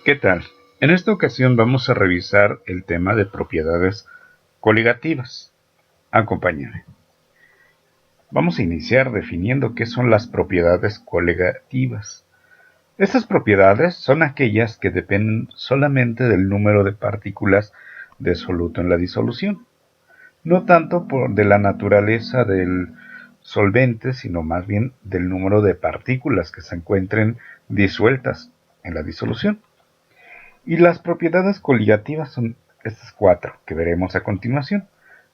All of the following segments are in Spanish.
¿Qué tal? En esta ocasión vamos a revisar el tema de propiedades coligativas. Acompáñame. Vamos a iniciar definiendo qué son las propiedades coligativas. Estas propiedades son aquellas que dependen solamente del número de partículas de soluto en la disolución, no tanto de la naturaleza del solvente, sino más bien del número de partículas que se encuentren disueltas en la disolución. Y las propiedades coligativas son estas cuatro que veremos a continuación: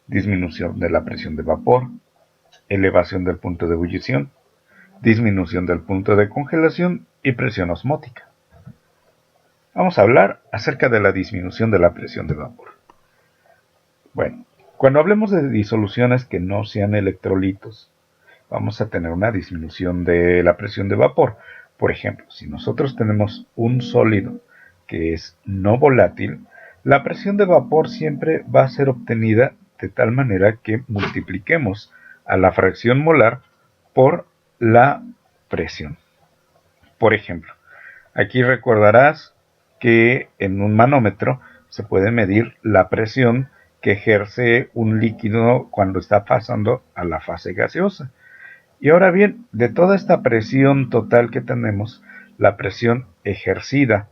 disminución de la presión de vapor, elevación del punto de ebullición, disminución del punto de congelación y presión osmótica. Vamos a hablar acerca de la disminución de la presión de vapor. Bueno, cuando hablemos de disoluciones que no sean electrolitos, vamos a tener una disminución de la presión de vapor. Por ejemplo, si nosotros tenemos un sólido que es no volátil, la presión de vapor siempre va a ser obtenida de tal manera que multipliquemos a la fracción molar por la presión. Por ejemplo, aquí recordarás que en un manómetro se puede medir la presión que ejerce un líquido cuando está pasando a la fase gaseosa. Y ahora bien, de toda esta presión total que tenemos, la presión ejercida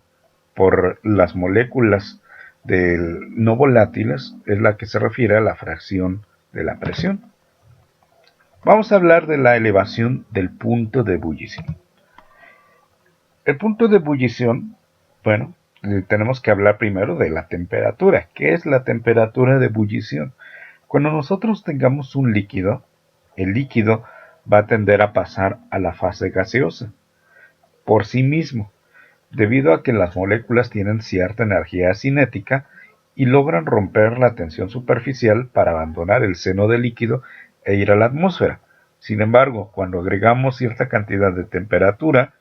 por las moléculas no volátiles es la que se refiere a la fracción de la presión. Vamos a hablar de la elevación del punto de ebullición. El punto de ebullición, bueno, tenemos que hablar primero de la temperatura. ¿Qué es la temperatura de ebullición? Cuando nosotros tengamos un líquido, el líquido va a tender a pasar a la fase gaseosa por sí mismo, debido a que las moléculas tienen cierta energía cinética y logran romper la tensión superficial para abandonar el seno del líquido e ir a la atmósfera. Sin embargo, cuando agregamos cierta cantidad de temperatura,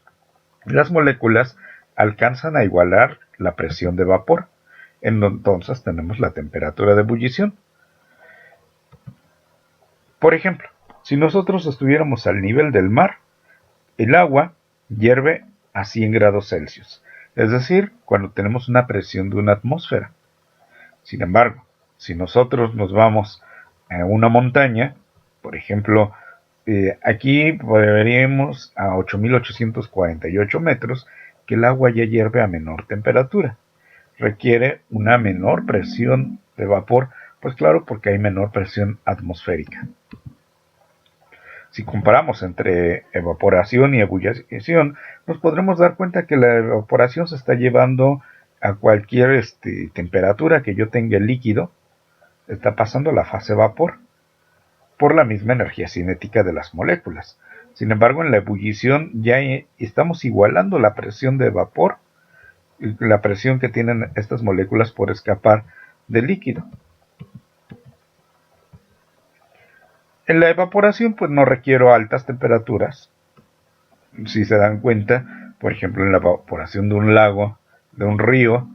las moléculas alcanzan a igualar la presión de vapor. Entonces tenemos la temperatura de ebullición. Por ejemplo, si nosotros estuviéramos al nivel del mar, el agua hierve a 100 grados Celsius, es decir, cuando tenemos una presión de una atmósfera. Sin embargo, si nosotros nos vamos a una montaña, por ejemplo, aquí veríamos a 8.848 metros que el agua ya hierve a menor temperatura. Requiere una menor presión de vapor, pues claro, porque hay menor presión atmosférica. Si comparamos entre evaporación y ebullición, nos podremos dar cuenta que la evaporación se está llevando a cualquier temperatura que yo tenga el líquido, está pasando a la fase vapor por la misma energía cinética de las moléculas. Sin embargo, en la ebullición ya estamos igualando la presión de vapor, la presión que tienen estas moléculas por escapar del líquido. En la evaporación pues no requiero altas temperaturas. Si se dan cuenta, por ejemplo, en la evaporación de un lago, de un río,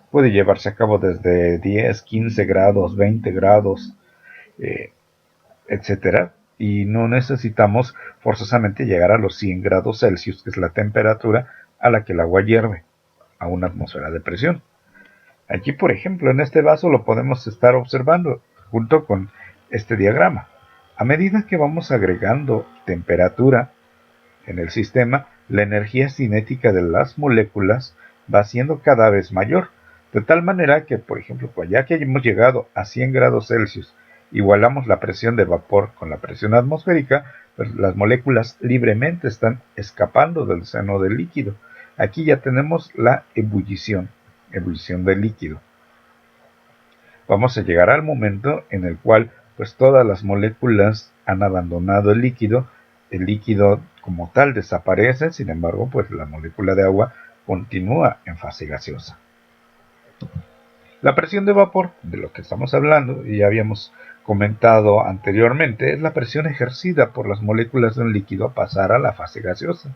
puede llevarse a cabo desde 10, 15 grados, 20 grados, etcétera, y no necesitamos forzosamente llegar a los 100 grados Celsius, que es la temperatura a la que el agua hierve, a una atmósfera de presión. Aquí, por ejemplo, en este vaso lo podemos estar observando junto con este diagrama. A medida que vamos agregando temperatura en el sistema, la energía cinética de las moléculas va siendo cada vez mayor, de tal manera que, por ejemplo, ya que hemos llegado a 100 grados Celsius, igualamos la presión de vapor con la presión atmosférica, pues las moléculas libremente están escapando del seno del líquido. Aquí ya tenemos la ebullición del líquido. Vamos a llegar al momento en el cual pues todas las moléculas han abandonado el líquido como tal desaparece, sin embargo pues la molécula de agua continúa en fase gaseosa. La presión de vapor, de lo que estamos hablando, y ya habíamos comentado anteriormente, es la presión ejercida por las moléculas de un líquido a pasar a la fase gaseosa.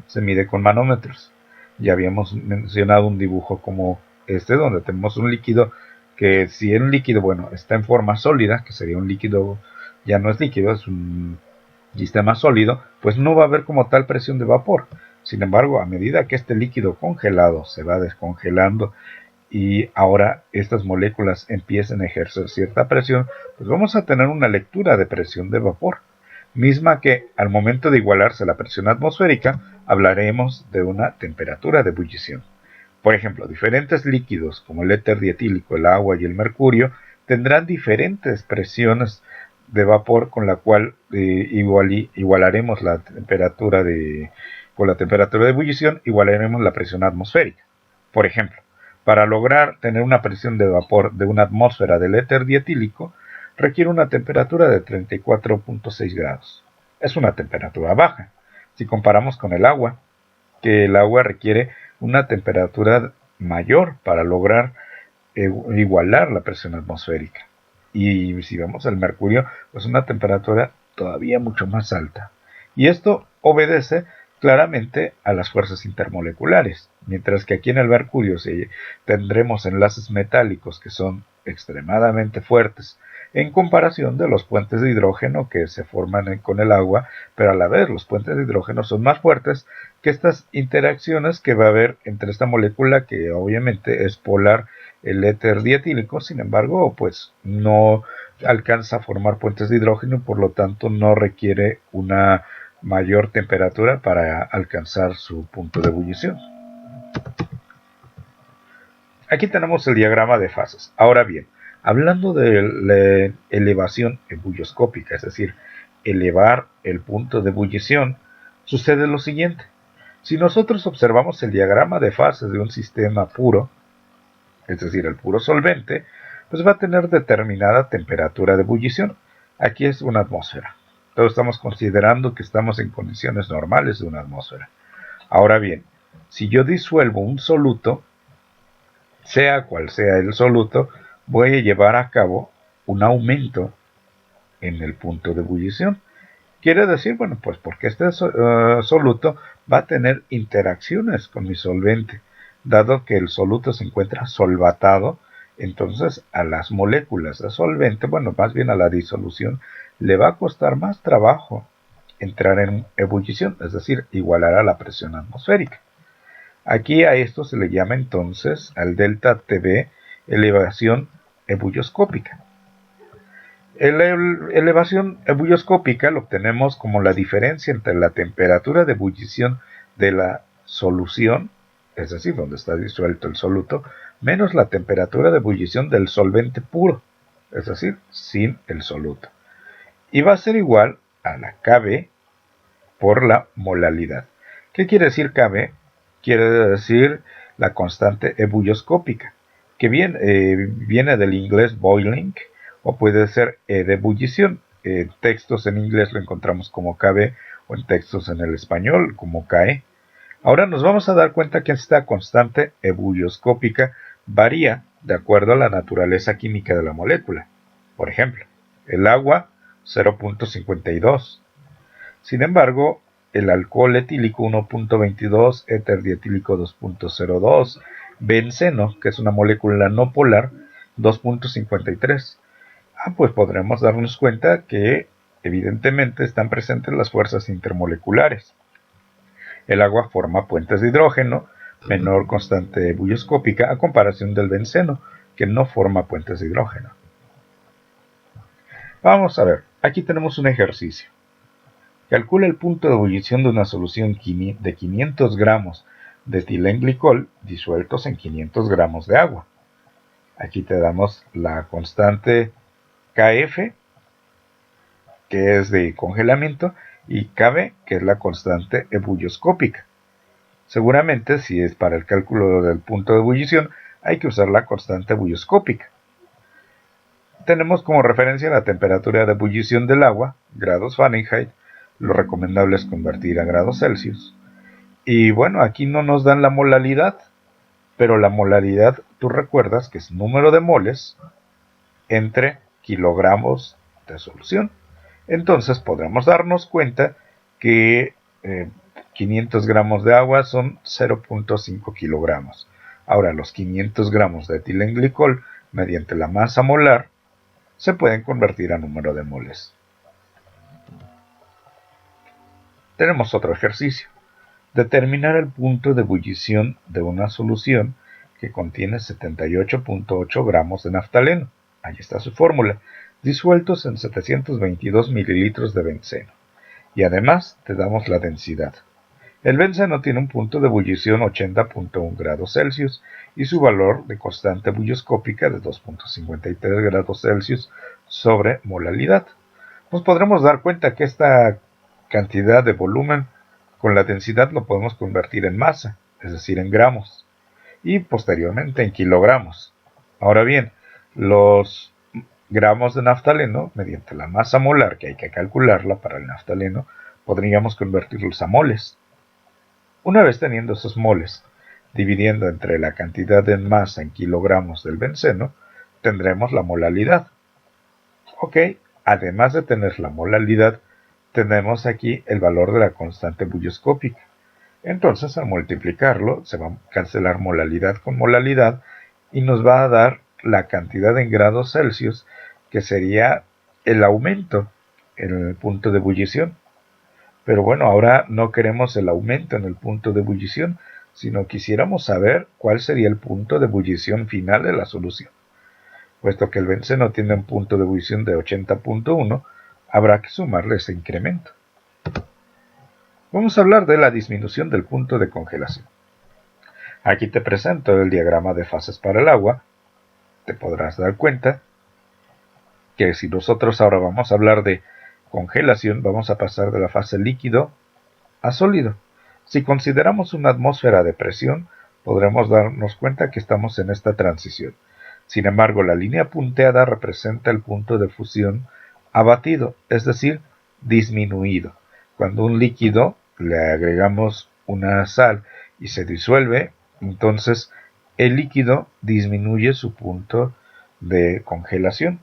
Se mide con manómetros. Ya habíamos mencionado un dibujo como este, donde tenemos un líquido que si un líquido, bueno, está en forma sólida, que sería un líquido, ya no es líquido, es un sistema sólido, pues no va a haber como tal presión de vapor. Sin embargo, a medida que este líquido congelado se va descongelando y ahora estas moléculas empiezan a ejercer cierta presión, pues vamos a tener una lectura de presión de vapor, misma que al momento de igualarse la presión atmosférica, hablaremos de una temperatura de ebullición. Por ejemplo, diferentes líquidos como el éter dietílico, el agua y el mercurio tendrán diferentes presiones de vapor con la cual igualaremos la temperatura con la temperatura de ebullición, igualaremos la presión atmosférica. Por ejemplo, para lograr tener una presión de vapor de una atmósfera del éter dietílico, requiere una temperatura de 34.6 grados. Es una temperatura baja. Si comparamos con el agua, que el agua requiere una temperatura mayor para lograr igualar la presión atmosférica. Y si vemos el mercurio, pues una temperatura todavía mucho más alta. Y esto obedece claramente a las fuerzas intermoleculares, mientras que aquí en el mercurio tendremos enlaces metálicos que son extremadamente fuertes en comparación de los puentes de hidrógeno que se forman con el agua, pero a la vez los puentes de hidrógeno son más fuertes que estas interacciones que va a haber entre esta molécula, que obviamente es polar, el éter dietílico. Sin embargo, pues no alcanza a formar puentes de hidrógeno y por lo tanto no requiere una mayor temperatura para alcanzar su punto de ebullición. Aquí tenemos el diagrama de fases. Ahora bien, hablando de la elevación ebulloscópica, es decir, elevar el punto de ebullición, sucede lo siguiente. Si nosotros observamos el diagrama de fases de un sistema puro, es decir, el puro solvente, pues va a tener determinada temperatura de ebullición. Aquí es una atmósfera. Entonces estamos considerando que estamos en condiciones normales de una atmósfera. Ahora bien, si yo disuelvo un soluto, sea cual sea el soluto, voy a llevar a cabo un aumento en el punto de ebullición. Quiere decir, bueno, pues porque este soluto va a tener interacciones con mi solvente. Dado que el soluto se encuentra solvatado, entonces a las moléculas de solvente, bueno, más bien a la disolución, le va a costar más trabajo entrar en ebullición, es decir, igualar a la presión atmosférica. Aquí a esto se le llama entonces al delta Tb elevación ebulloscópica. La elevación ebulloscópica lo obtenemos como la diferencia entre la temperatura de ebullición de la solución, es decir, donde está disuelto el soluto, menos la temperatura de ebullición del solvente puro, es decir, sin el soluto. Y va a ser igual a la Kb por la molalidad. ¿Qué quiere decir Kb? Quiere decir la constante ebulloscópica, que viene del inglés boiling, o puede ser de ebullición. Textos en inglés lo encontramos como Kb, o en textos en el español como Ke. Ahora nos vamos a dar cuenta que esta constante ebulloscópica varía de acuerdo a la naturaleza química de la molécula. Por ejemplo, el agua 0.52. Sin embargo, el alcohol etílico 1.22, éter dietílico 2.02, benceno, que es una molécula no polar, 2.53. Pues podremos darnos cuenta que evidentemente están presentes las fuerzas intermoleculares. El agua forma puentes de hidrógeno, menor constante ebulloscópica a comparación del benceno, que no forma puentes de hidrógeno. Vamos a ver, aquí tenemos un ejercicio. Calcula el punto de ebullición de una solución de 500 gramos de etilenglicol disueltos en 500 gramos de agua. Aquí te damos la constante Kf, que es de congelamiento, y Kb, que es la constante ebulloscópica. Seguramente, si es para el cálculo del punto de ebullición, hay que usar la constante ebulloscópica. Tenemos como referencia la temperatura de ebullición del agua, grados Fahrenheit. Lo recomendable es convertir a grados Celsius. Y bueno, aquí no nos dan la molalidad, pero la molalidad, tú recuerdas que es número de moles entre kilogramos de solución. Entonces podremos darnos cuenta que 500 gramos de agua son 0.5 kilogramos. Ahora, los 500 gramos de etilenglicol, mediante la masa molar, se pueden convertir a número de moles. Tenemos otro ejercicio. Determinar el punto de ebullición de una solución que contiene 78.8 gramos de naftaleno. Ahí está su fórmula, disueltos en 722 mililitros de benceno. Y además te damos la densidad. El benceno tiene un punto de ebullición 80.1 grados Celsius y su valor de constante bulloscópica de 2.53 grados Celsius sobre molalidad. Nos podremos dar cuenta que esta cantidad de volumen con la densidad lo podemos convertir en masa, es decir, en gramos, y posteriormente en kilogramos. Ahora bien, los gramos de naftaleno, mediante la masa molar, que hay que calcularla para el naftaleno, podríamos convertirlos a moles. Una vez teniendo esos moles, dividiendo entre la cantidad de masa en kilogramos del benceno, tendremos la molalidad. Ok, además de tener la molalidad, tenemos aquí el valor de la constante bulloscópica. Entonces, al multiplicarlo, se va a cancelar molalidad con molalidad y nos va a dar la cantidad en grados Celsius, que sería el aumento en el punto de ebullición. Pero bueno, ahora no queremos el aumento en el punto de ebullición, sino quisiéramos saber cuál sería el punto de ebullición final de la solución. Puesto que el benceno tiene un punto de ebullición de 80.1, habrá que sumarle ese incremento. Vamos a hablar de la disminución del punto de congelación. Aquí te presento el diagrama de fases para el agua. Te podrás dar cuenta que si nosotros ahora vamos a hablar de congelación, vamos a pasar de la fase líquido a sólido. Si consideramos una atmósfera de presión, podremos darnos cuenta que estamos en esta transición. Sin embargo, la línea punteada representa el punto de fusión abatido, es decir, disminuido. Cuando un líquido le agregamos una sal y se disuelve, entonces el líquido disminuye su punto de congelación.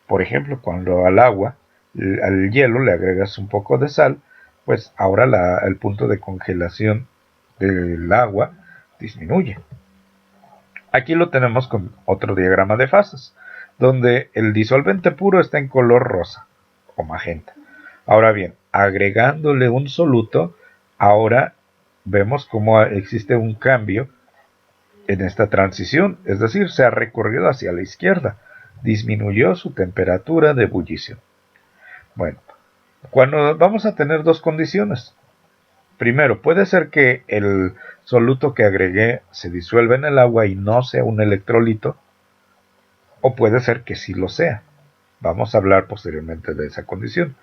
Por ejemplo, cuando al hielo le agregas un poco de sal, pues ahora el punto de congelación del agua disminuye. Aquí lo tenemos con otro diagrama de fases, donde el disolvente puro está en color rosa o magenta. Ahora bien, agregándole un soluto, ahora vemos cómo existe un cambio en esta transición, es decir, se ha recorrido hacia la izquierda, disminuyó su temperatura de ebullición. Bueno, cuando vamos a tener dos condiciones. Primero, puede ser que el soluto que agregué se disuelva en el agua y no sea un electrolito, o puede ser que sí lo sea. Vamos a hablar posteriormente de esa condición.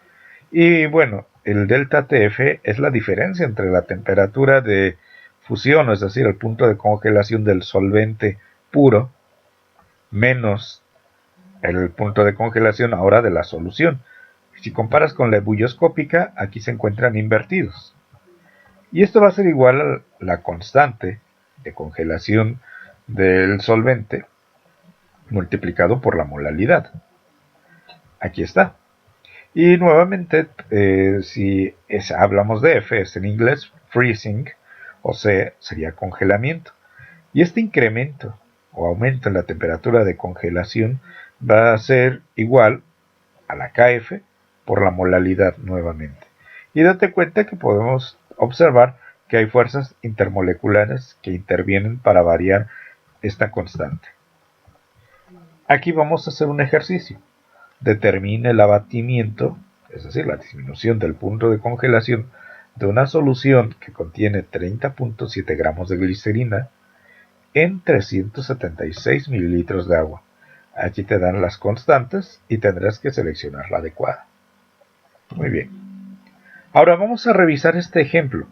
Y bueno, el delta TF es la diferencia entre la temperatura de fusión, es decir, el punto de congelación del solvente puro, menos el punto de congelación ahora de la solución. Si comparas con la ebulloscópica, aquí se encuentran invertidos. Y esto va a ser igual a la constante de congelación del solvente multiplicado por la molalidad. Aquí está. Y nuevamente, si hablamos de F, es en inglés freezing, o C sería congelamiento. Y este incremento o aumento en la temperatura de congelación va a ser igual a la KF por la molalidad nuevamente. Y date cuenta que podemos observar que hay fuerzas intermoleculares que intervienen para variar esta constante. Aquí vamos a hacer un ejercicio. Determine el abatimiento, es decir, la disminución del punto de congelación de una solución que contiene 30.7 gramos de glicerina en 376 mililitros de agua. Aquí te dan las constantes y tendrás que seleccionar la adecuada. Muy bien. Ahora vamos a revisar este ejemplo.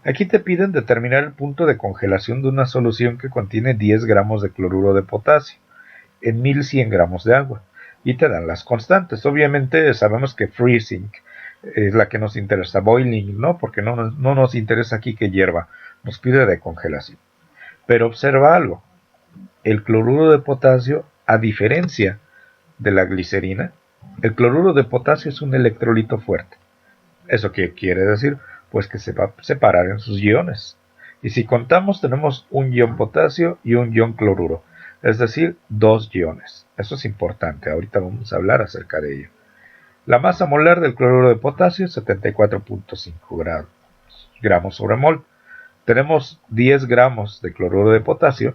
Aquí te piden determinar el punto de congelación de una solución que contiene 10 gramos de cloruro de potasio en 1100 gramos de agua. Y te dan las constantes. Obviamente sabemos que freezing es la que nos interesa. Boiling no, porque no nos interesa aquí que hierva. Nos pide de congelación. Pero observa algo. El cloruro de potasio, a diferencia de la glicerina, el cloruro de potasio es un electrolito fuerte. ¿Eso qué quiere decir? Pues que se va a separar en sus iones. Y si contamos, tenemos un ion potasio y un ion cloruro. Es decir, 2 iones. Eso es importante. Ahorita vamos a hablar acerca de ello. La masa molar del cloruro de potasio es 74.5 gramos sobre mol. Tenemos 10 gramos de cloruro de potasio.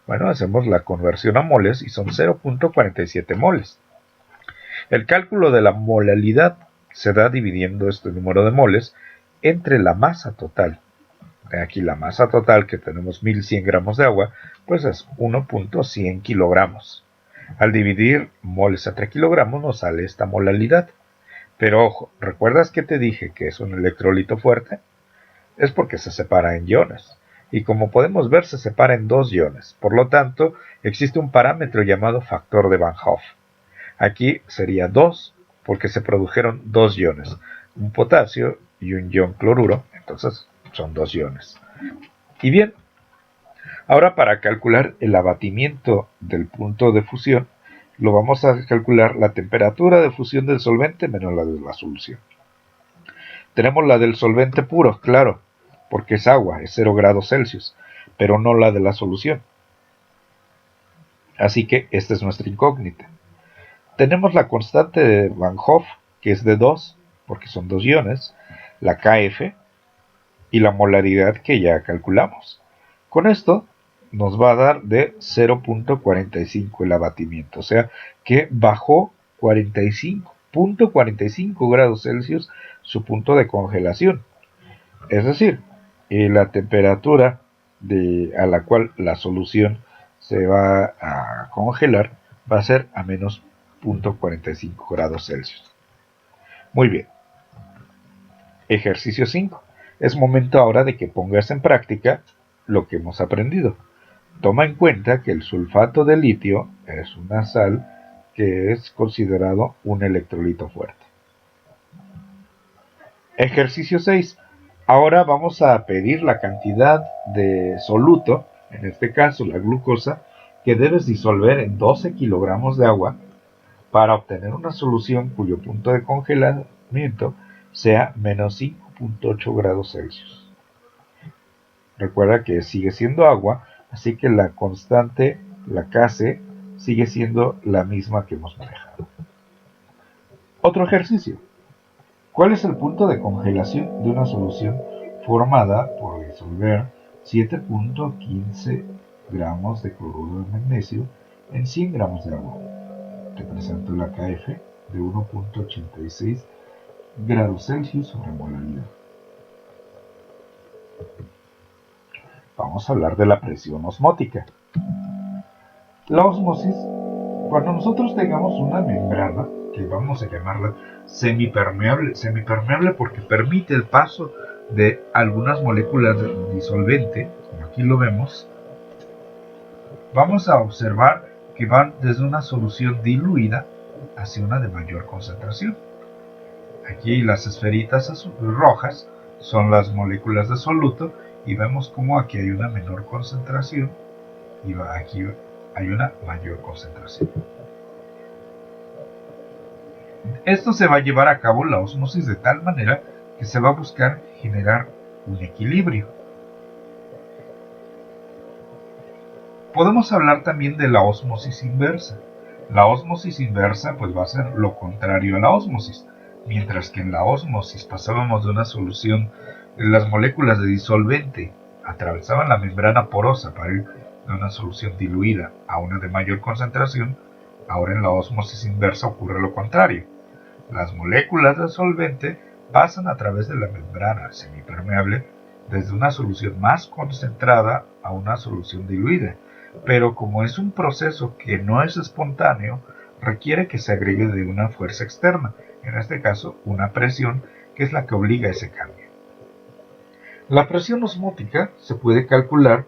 Bueno, hacemos la conversión a moles y son 0.47 moles. El cálculo de la molalidad se da dividiendo este número de moles entre la masa total. Aquí la masa total, que tenemos 1100 gramos de agua, pues es 1.100 kilogramos. Al dividir moles entre kilogramos nos sale esta molalidad. Pero ojo, ¿recuerdas que te dije que es un electrolito fuerte? Es porque se separa en iones. Y como podemos ver, se separa en 2 iones. Por lo tanto, existe un parámetro llamado factor de Van Hoff. Aquí sería 2, porque se produjeron 2 iones. Un potasio y un ion cloruro. Entonces, son 2 iones. Y bien, ahora para calcular el abatimiento del punto de fusión, lo vamos a calcular la temperatura de fusión del solvente menos la de la solución. Tenemos la del solvente puro, claro, porque es agua, es 0 grados Celsius, pero no la de la solución. Así que esta es nuestra incógnita. Tenemos la constante de Van Hoff, que es de 2, porque son 2 iones, la Kf y la molaridad que ya calculamos. Con esto nos va a dar de 0.45 el abatimiento, o sea que bajó 0.45 grados Celsius su punto de congelación. Es decir, la temperatura a la cual la solución se va a congelar va a ser a menos 0.45 grados Celsius. Muy bien. Ejercicio 5. Es momento ahora de que pongas en práctica lo que hemos aprendido. Toma en cuenta que el sulfato de litio es una sal que es considerado un electrolito fuerte. Ejercicio 6. Ahora vamos a pedir la cantidad de soluto, en este caso la glucosa, que debes disolver en 12 kilogramos de agua para obtener una solución cuyo punto de congelamiento sea menos 5.8 grados Celsius. Recuerda que sigue siendo agua, así que la constante, la Kc, sigue siendo la misma que hemos manejado. Otro ejercicio. ¿Cuál es el punto de congelación de una solución formada por disolver 7.15 gramos de cloruro de magnesio en 100 gramos de agua? Te presento la Kf de 1.86 grados Celsius sobre molaridad. Vamos a hablar de la presión osmótica. La ósmosis, cuando nosotros tengamos una membrana, que vamos a llamarla semipermeable porque permite el paso de algunas moléculas de disolvente, como aquí lo vemos, vamos a observar que van desde una solución diluida hacia una de mayor concentración. Aquí las esferitas rojas son las moléculas de soluto y vemos como aquí hay una menor concentración y aquí hay una mayor concentración. Esto se va a llevar a cabo la ósmosis de tal manera que se va a buscar generar un equilibrio. Podemos hablar también de la ósmosis inversa. La ósmosis inversa pues va a ser lo contrario a la ósmosis. Mientras que en la ósmosis pasábamos de una solución, las moléculas de disolvente atravesaban la membrana porosa para ir de una solución diluida a una de mayor concentración, ahora en la ósmosis inversa ocurre lo contrario. Las moléculas de solvente pasan a través de la membrana semipermeable desde una solución más concentrada a una solución diluida, pero como es un proceso que no es espontáneo, requiere que se agregue de una fuerza externa, en este caso una presión, que es la que obliga a ese cambio. La presión osmótica se puede calcular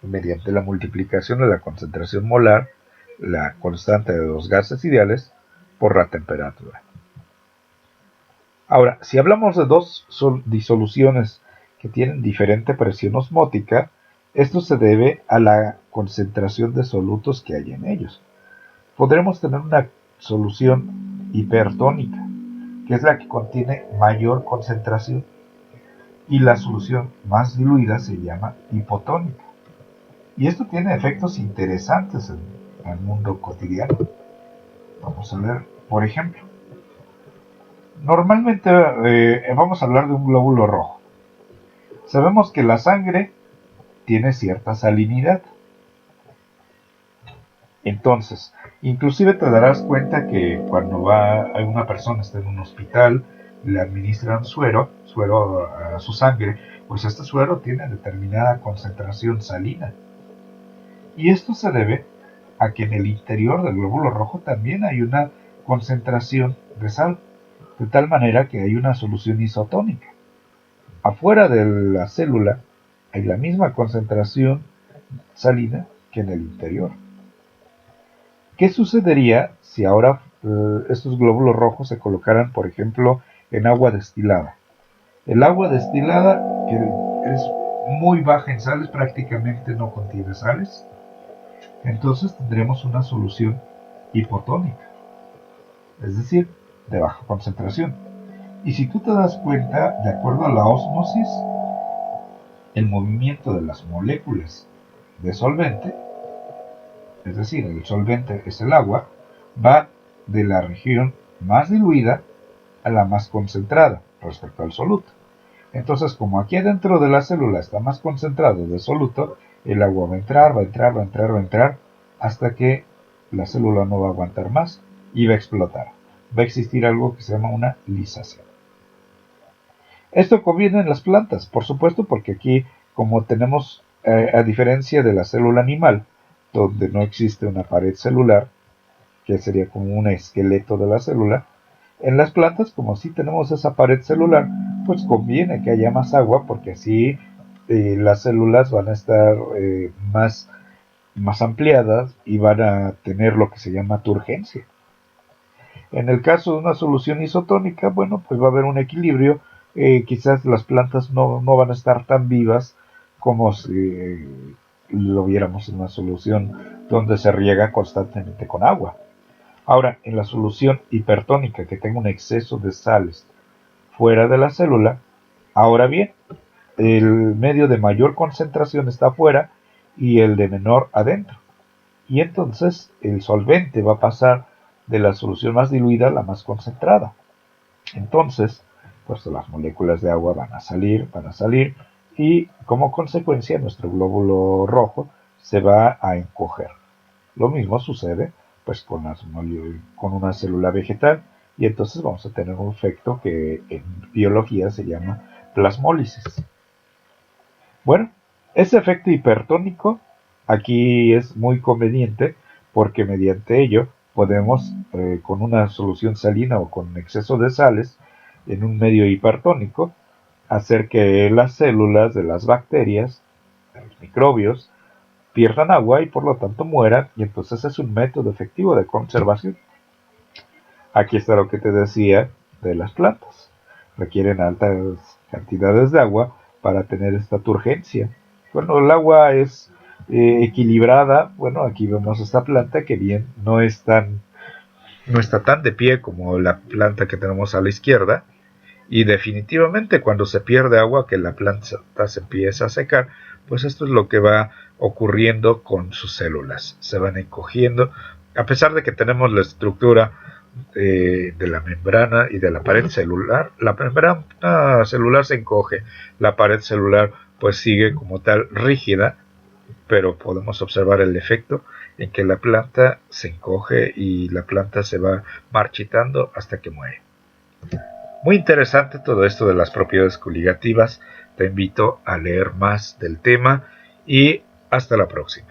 mediante la multiplicación de la concentración molar, la constante de los gases ideales, por la temperatura. Ahora, si hablamos de dos disoluciones que tienen diferente presión osmótica, esto se debe a la concentración de solutos que hay en ellos. Podremos tener una solución hipertónica, que es la que contiene mayor concentración, y la solución más diluida se llama hipotónica. Y esto tiene efectos interesantes en el mundo cotidiano. Vamos a ver, por ejemplo, normalmente vamos a hablar de un glóbulo rojo. Sabemos que la sangre tiene cierta salinidad. Entonces, inclusive te darás cuenta que cuando una persona está en un hospital, le administran suero a su sangre, pues este suero tiene determinada concentración salina. Y esto se debe a que en el interior del glóbulo rojo también hay una concentración de sal, de tal manera que hay una solución isotónica. Afuera de la célula hay la misma concentración salina que en el interior. ¿Qué sucedería si ahora estos glóbulos rojos se colocaran, por ejemplo, en agua destilada? El agua destilada, que es muy baja en sales, prácticamente no contiene sales, entonces tendremos una solución hipotónica, es decir, de baja concentración. Y si tú te das cuenta, de acuerdo a la ósmosis, el movimiento de las moléculas de solvente, es decir, el solvente es el agua, va de la región más diluida a la más concentrada respecto al soluto. Entonces, como aquí adentro de la célula está más concentrado de soluto, el agua va a entrar, hasta que la célula no va a aguantar más y va a explotar. Va a existir algo que se llama una lisación. Esto conviene en las plantas, por supuesto, porque aquí, como tenemos, a diferencia de la célula animal, donde no existe una pared celular, que sería como un esqueleto de la célula, en las plantas, como sí tenemos esa pared celular, pues conviene que haya más agua, porque así las células van a estar más ampliadas y van a tener lo que se llama turgencia. En el caso de una solución isotónica, bueno, pues va a haber un equilibrio. Quizás las plantas no van a estar tan vivas como si lo viéramos en una solución donde se riega constantemente con agua. Ahora, en la solución hipertónica, que tenga un exceso de sales fuera de la célula, ahora bien, el medio de mayor concentración está afuera y el de menor adentro. Y entonces el solvente va a pasar de la solución más diluida a la más concentrada. Entonces, pues las moléculas de agua van a salir, y como consecuencia nuestro glóbulo rojo se va a encoger. Lo mismo sucede pues con una célula vegetal, y entonces vamos a tener un efecto que en biología se llama plasmólisis. Bueno, ese efecto hipertónico aquí es muy conveniente porque mediante ello podemos, con una solución salina o con exceso de sales en un medio hipertónico, hacer que las células de las bacterias, de los microbios, pierdan agua y por lo tanto mueran, y entonces es un método efectivo de conservación. Aquí está lo que te decía de las plantas. Requieren altas cantidades de agua para tener esta turgencia. Bueno, el agua es equilibrada. Bueno, aquí vemos esta planta que bien no está tan de pie como la planta que tenemos a la izquierda, y definitivamente cuando se pierde agua, que la planta se empieza a secar, pues esto es lo que va ocurriendo con sus células. Se van encogiendo, a pesar de que tenemos la estructura de la membrana y de la pared celular. La membrana celular se encoge, la pared celular pues sigue como tal rígida, pero podemos observar el efecto en que la planta se encoge y la planta se va marchitando hasta que muere. Muy interesante todo esto de las propiedades coligativas. Te invito a leer más del tema y hasta la próxima.